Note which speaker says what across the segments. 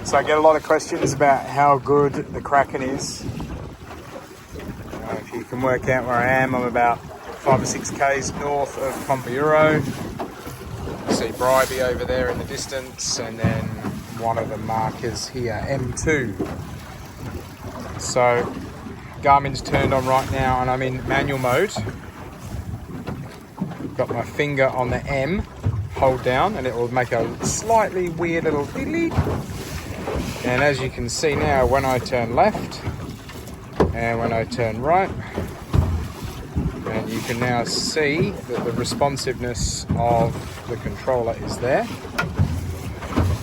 Speaker 1: So I get a lot of questions about how good the Kraken is. If you can work out where I am, I'm about 5 or 6 k's north of Pompeyuro. You see Bribey over there in the distance, and then one of the markers here, M2. So Garmin's turned on right now and I'm in manual mode. Got my finger on the M, hold down, and it will make a slightly weird little diddly. And as you can see now, when I turn left and when I turn right, and you can now see that the responsiveness of the controller is there.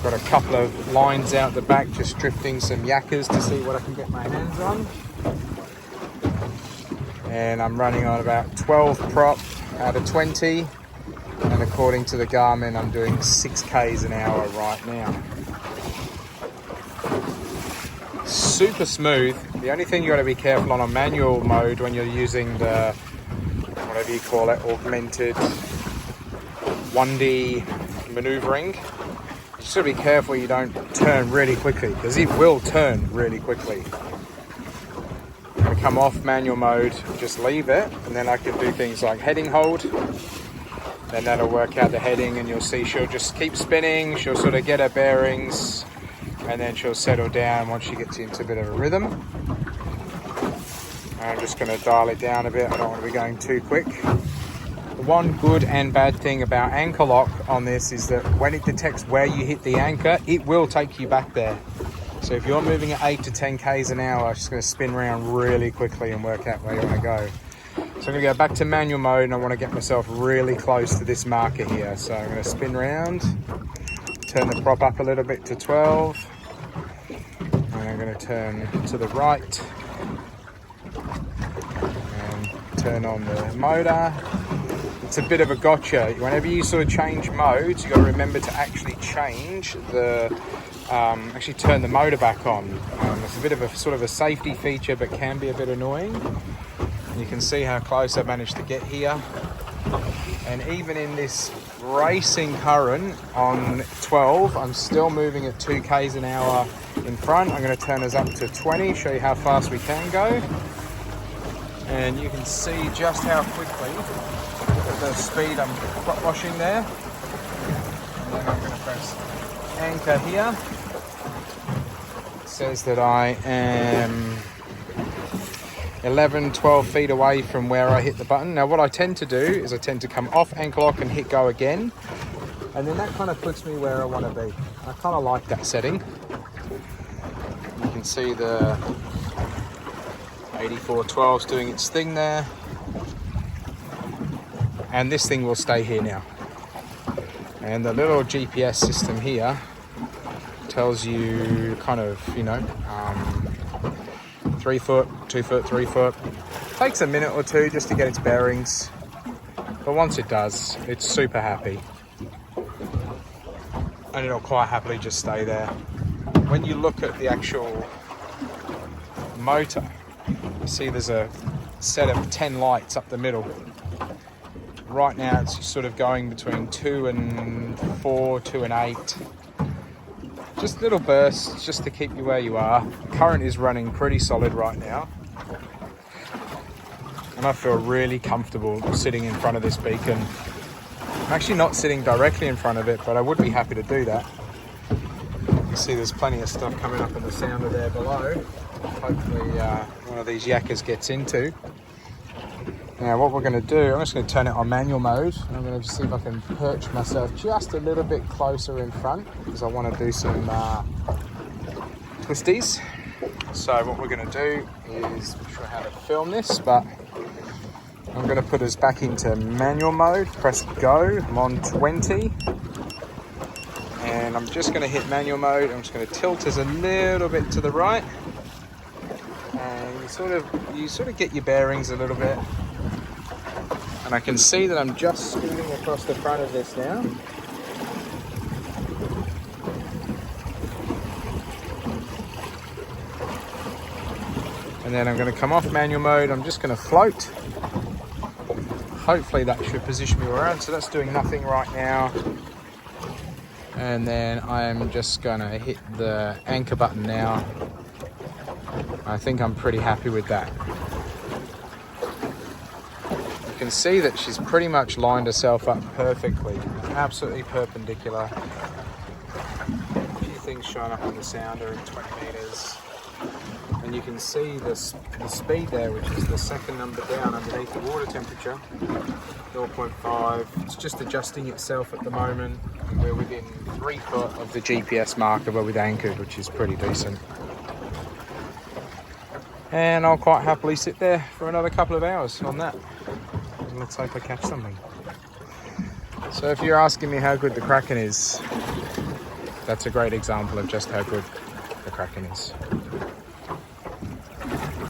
Speaker 1: Got a couple of lines out the back, just drifting some yakkers to see what I can get my hands on. And I'm running on about 12 prop out of 20. And according to the Garmin, I'm doing 6 k's an hour right now. Super smooth. The only thing you got to be careful on a manual mode when you're using the, whatever you call it, augmented 1D maneuvering, you just got to be careful you don't turn really quickly, because it will turn really quickly. I'm going to come off manual mode, just leave it, and then I can do things like heading hold. Then that'll work out the heading, and you'll see she'll just keep spinning, she'll sort of get her bearings, and then she'll settle down once she gets into a bit of a rhythm. I'm just going to dial it down a bit, I don't want to be going too quick. The one good and bad thing about anchor lock on this is that when it detects where you hit the anchor, it will take you back there. So if you're moving at 8 to 10 k's an hour, it's just going to spin around really quickly and work out where you want to go. So I'm going to go back to manual mode, and I want to get myself really close to this marker here. So I'm going to spin around, turn the prop up a little bit to 12, and I'm going to turn to the right and turn on the motor. It's a bit of a gotcha. Whenever you sort of change modes, you got to remember to actually change the, actually turn the motor back on. It's a bit of a sort of a safety feature, but can be a bit annoying. You can see how close I managed to get here. And even in this racing current on 12, I'm still moving at 2 k's an hour in front. I'm going to turn us up to 20, show you how fast we can go. And you can see just how quickly, at the speed I'm prop washing there. And then I'm going to press anchor here. It says that I am 11, 12 feet away from where I hit the button. Now what I tend to do is I tend to come off anchor lock and hit go again. And then that kind of puts me where I want to be. I kind of like that setting. You can see the 8412's doing its thing there. And this thing will stay here now. And the little GPS system here tells you kind of, 3 foot, 2 foot, 3 foot. Takes a minute or two just to get its bearings. But once it does, it's super happy. And it'll quite happily just stay there. When you look at the actual motor, you see there's a set of 10 lights up the middle. Right now it's sort of going between 2 and 4, 2 and 8. Just little bursts just to keep you where you are. The current is running pretty solid right now. And I feel really comfortable sitting in front of this beacon. I'm actually not sitting directly in front of it, but I would be happy to do that. You can see there's plenty of stuff coming up in the sounder there below. Hopefully one of these yakkers gets into. Now what we're going to do, I'm just going to turn it on manual mode. I'm going to see if I can perch myself just a little bit closer in front, because I want to do some twisties. So what we're going to do is, I'm not sure how to film this, but I'm going to put us back into manual mode, press go, I'm on 20. And I'm just going to hit manual mode. I'm just going to tilt us a little bit to the right. And you sort of get your bearings a little bit. And I can see that I'm just scooting across the front of this now. And then I'm going to come off manual mode. I'm just going to float. Hopefully that should position me around. So that's doing nothing right now. And then I'm just gonna hit the anchor button now. I think I'm pretty happy with that. You can see that she's pretty much lined herself up perfectly, absolutely perpendicular. A few things showing up on the sounder at 20 meters. And you can see the speed there, which is the second number down underneath the water temperature, 0.5. It's just adjusting itself at the moment. We're within 3 foot of the GPS marker where we've anchored, which is pretty decent. And I'll quite happily sit there for another couple of hours on that. And let's hope I catch something. So if you're asking me how good the Kraken is, that's a great example of just how good the Kraken is.